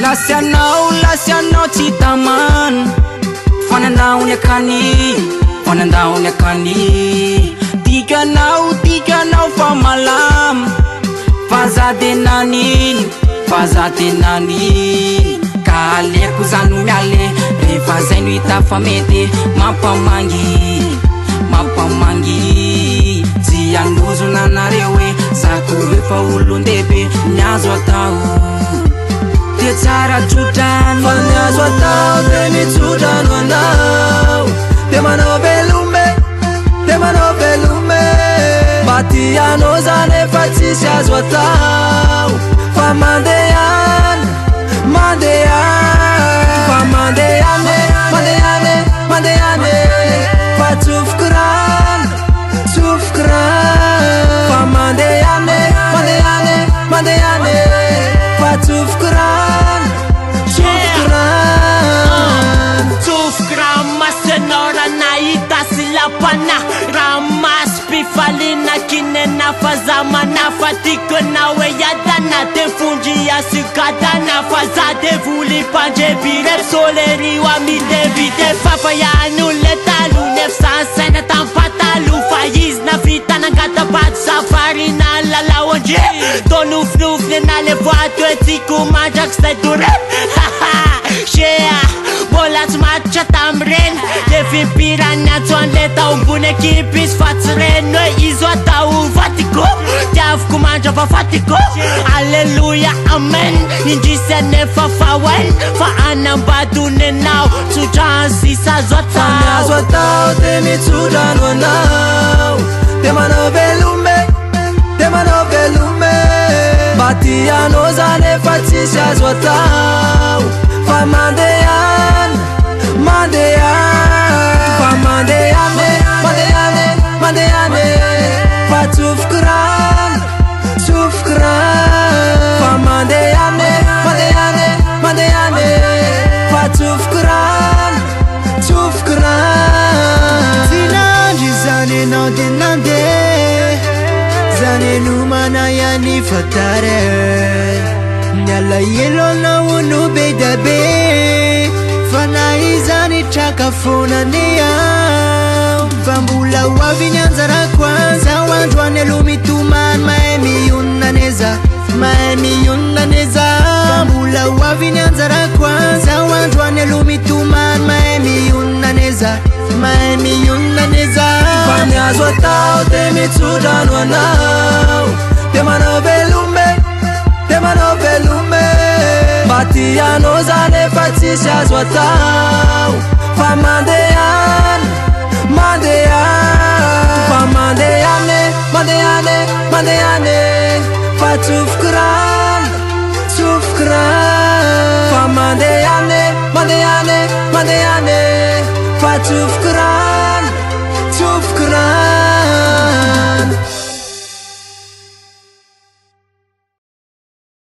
Lasianao tsy tamany fanandaony akany tikanao fa malamy fazatenaniny ka aleko zany miale rehefa zay no hita fa mety mampamangy tsy andozona nareo hoe zako rehefa olon-dehibe niazo atao de tsara tsodrano fa niazo atao de mitsodrano anao de manao velume mba tianao zany efa tsisy azo atao fa mandehany fa tsofoky rano fa mandehany fa tsofoky rano tsofoky rano masenao raha nahita sy lapana raha masy mpifaliana kinena fa zamana fa tikonao e yadana de fondry asukadana fa za de voly pandrebire soleri wa midevide fafayanu talo 900 tampatalo fa izy na vita nangatabato safari na lalaondre tonofnofny na le voato etiko mandraky zay doreny shea mbola tsy matitra tamreny de fimpirany antsoan'le tao ambony ekipy izy fa tsy reny hoe izy atao vatiko tiavoko mandra fa fatiko alleluia amen indrisy anefa fawen fa anambadonenao tsodrano sisa azo atao de mitsodrano anao de manao velume mba tianao zany efa tsisy azo atao fa mandehany fa tsofoky rano fa mandehany fa tsofoky rano Zinandry zany enao de nandeha zany lomana ihany fatare nialaelo anao no be da be fa na izany trakafonany ao fa mbola hoavy ny anjarako azy ao androany aloha mitomany mahay mionona neza fa mbola hoavy ny anjarako azy ao androany aloha mitomany mahay mionona neza fa niazo atao de mitsodrano anao de manao velume mba tianao zany efa tsisy azo atao fa mandehany fa tsofoky rano fa mandehany fa tsofoky rano